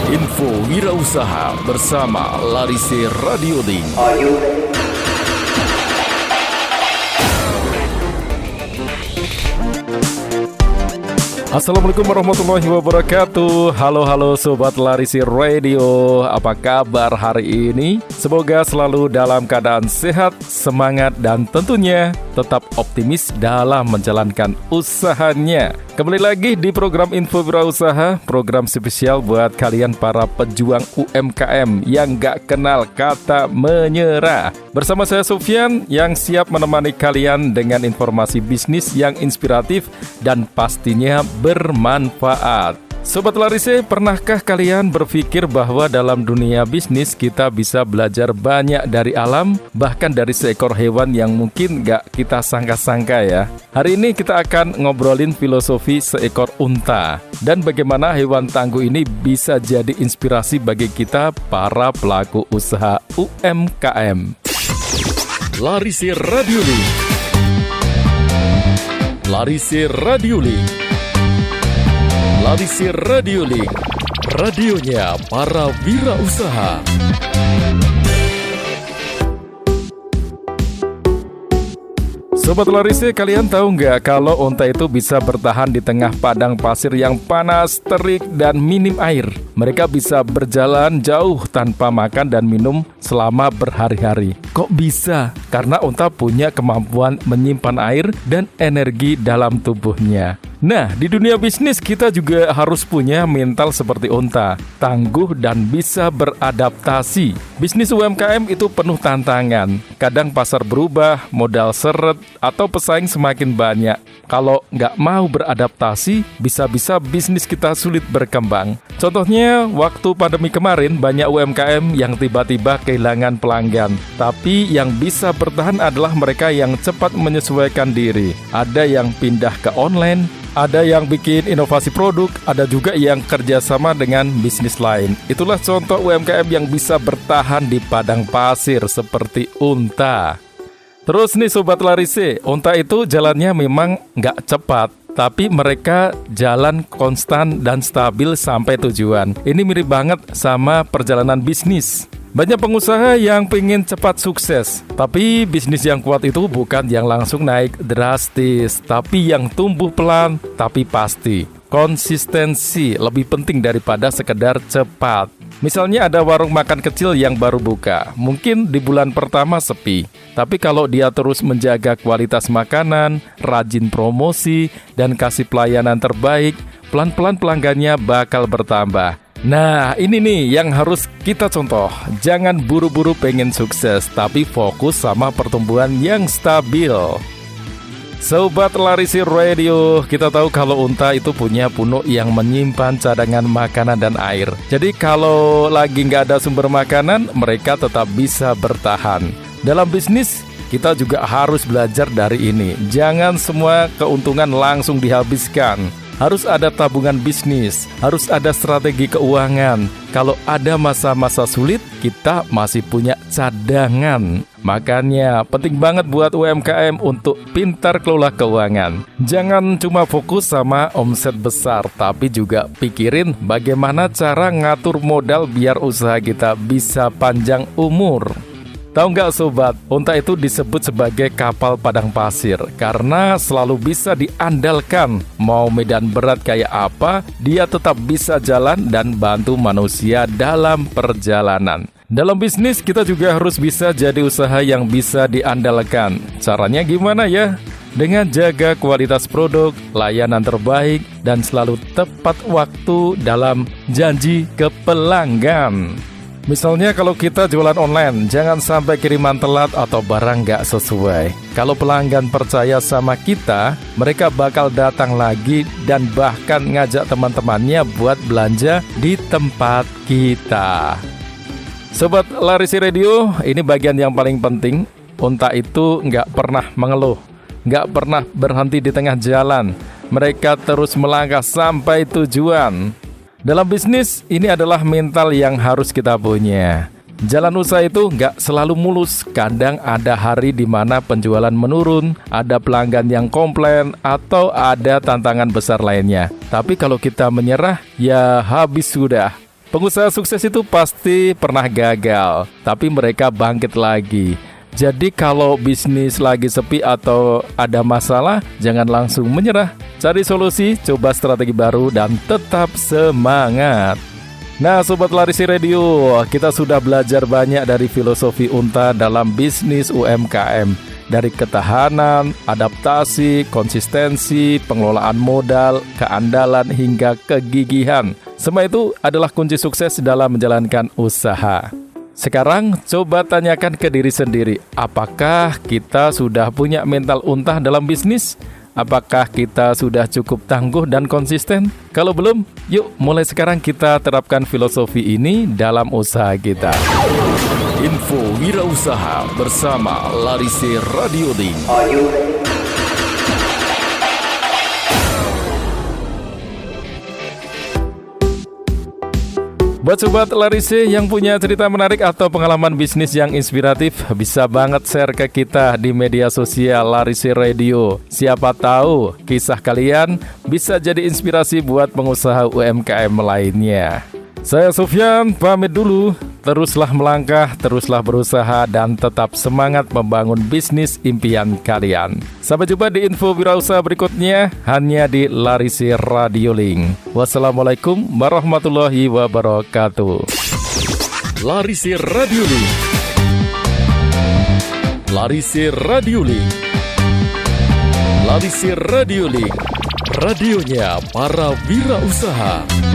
Info Wirausaha bersama Larise Radio Link. Assalamualaikum warahmatullahi wabarakatuh. Halo Sobat Larise Radio. Apa kabar hari ini? Semoga selalu dalam keadaan sehat, semangat, dan tentunya tetap optimis dalam menjalankan usahanya. Kembali lagi di program Info Wirausaha, program spesial buat kalian para pejuang UMKM yang gak kenal kata menyerah. Bersama saya Sofyan yang siap menemani kalian dengan informasi bisnis yang inspiratif dan pastinya bermanfaat. Sobat Larise, pernahkah kalian berpikir bahwa dalam dunia bisnis kita bisa belajar banyak dari alam, bahkan dari seekor hewan yang mungkin gak kita sangka-sangka ya? Hari ini kita akan ngobrolin filosofi seekor unta dan bagaimana hewan tangguh ini bisa jadi inspirasi bagi kita para pelaku usaha UMKM. Larise Radio Link. Larise Radio Link. Larise Radio Link, radionya para wirausaha. Sobat Larise, kalian tahu nggak kalau unta itu bisa bertahan di tengah padang pasir yang panas, terik, dan minim air? Mereka bisa berjalan jauh tanpa makan dan minum selama berhari-hari. Kok bisa? Karena unta punya kemampuan menyimpan air dan energi dalam tubuhnya. Nah, di dunia bisnis kita juga harus punya mental seperti unta, tangguh dan bisa beradaptasi. Bisnis UMKM itu penuh tantangan. Kadang pasar berubah, modal seret, atau pesaing semakin banyak. Kalau nggak mau beradaptasi, bisa-bisa bisnis kita sulit berkembang. Contohnya, waktu pandemi kemarin banyak UMKM yang tiba-tiba kehilangan pelanggan. Tapi yang bisa bertahan adalah mereka yang cepat menyesuaikan diri. Ada yang pindah ke online, ada yang bikin inovasi produk, ada juga yang kerjasama dengan bisnis lain. Itulah contoh UMKM yang bisa bertahan di padang pasir seperti unta. Terus nih Sobat Larise, unta itu jalannya memang nggak cepat, tapi mereka jalan konstan dan stabil sampai tujuan. Ini mirip banget sama perjalanan bisnis. Banyak pengusaha yang pengen cepat sukses, tapi bisnis yang kuat itu bukan yang langsung naik drastis, tapi yang tumbuh pelan tapi pasti. Konsistensi lebih penting daripada sekedar cepat. Misalnya ada warung makan kecil yang baru buka, mungkin di bulan pertama sepi. Tapi kalau dia terus menjaga kualitas makanan, rajin promosi, dan kasih pelayanan terbaik, pelan-pelan pelanggannya bakal bertambah. Nah, ini nih yang harus kita contoh. Jangan buru-buru pengen sukses, tapi fokus sama pertumbuhan yang stabil. Sobat Larise Radio, kita tahu kalau unta itu punya punuk yang menyimpan cadangan makanan dan air. Jadi kalau lagi nggak ada sumber makanan, mereka tetap bisa bertahan. Dalam bisnis, kita juga harus belajar dari ini. Jangan semua keuntungan langsung dihabiskan. Harus ada tabungan bisnis, harus ada strategi keuangan. Kalau ada masa-masa sulit, kita masih punya cadangan. Makanya penting banget buat UMKM untuk pintar kelola keuangan. Jangan cuma fokus sama omset besar, tapi juga pikirin bagaimana cara ngatur modal biar usaha kita bisa panjang umur. Tahu nggak Sobat, unta itu disebut sebagai kapal padang pasir karena selalu bisa diandalkan. Mau medan berat kayak apa, dia tetap bisa jalan dan bantu manusia dalam perjalanan. Dalam bisnis kita juga harus bisa jadi usaha yang bisa diandalkan. Caranya gimana ya? Dengan jaga kualitas produk, layanan terbaik, dan selalu tepat waktu dalam janji ke pelanggan. Misalnya kalau kita jualan online, jangan sampai kiriman telat atau barang nggak sesuai. Kalau pelanggan percaya sama kita, mereka bakal datang lagi dan bahkan ngajak teman-temannya buat belanja di tempat kita. Sobat Larise Radio, ini bagian yang paling penting. Unta itu nggak pernah mengeluh, nggak pernah berhenti di tengah jalan. Mereka terus melangkah sampai tujuan. Dalam bisnis, ini adalah mental yang harus kita punya. Jalan usaha itu nggak selalu mulus. Kadang ada hari di mana penjualan menurun, ada pelanggan yang komplain, atau ada tantangan besar lainnya. Tapi kalau kita menyerah, ya habis sudah. Pengusaha sukses itu pasti pernah gagal, tapi mereka bangkit lagi. Jadi kalau bisnis lagi sepi atau ada masalah, jangan langsung menyerah. Cari solusi, coba strategi baru, dan tetap semangat. Nah Sobat Larisi Radio, kita sudah belajar banyak dari filosofi Unta dalam bisnis UMKM. Dari ketahanan, adaptasi, konsistensi, pengelolaan modal, keandalan, hingga kegigihan. Semua itu adalah kunci sukses dalam menjalankan usaha. Sekarang coba tanyakan ke diri sendiri, apakah kita sudah punya mental unta dalam bisnis? Apakah kita sudah cukup tangguh dan konsisten? Kalau belum, yuk mulai sekarang kita terapkan filosofi ini dalam usaha kita. Info Wirausaha bersama Larisi Radiolink. Buat Sobat Larisi yang punya cerita menarik atau pengalaman bisnis yang inspiratif, bisa banget share ke kita di media sosial Larisi Radio. Siapa tahu kisah kalian bisa jadi inspirasi buat pengusaha UMKM lainnya. Saya Sofyan, pamit dulu. Teruslah melangkah, teruslah berusaha, dan tetap semangat membangun bisnis impian kalian. Sampai jumpa di info wirausaha berikutnya, hanya di Larisi Radiolink. Wassalamualaikum warahmatullahi wabarakatuh. Larisi Radiolink. Larisi Radiolink. Larisi Radiolink. Radionya para wirausaha.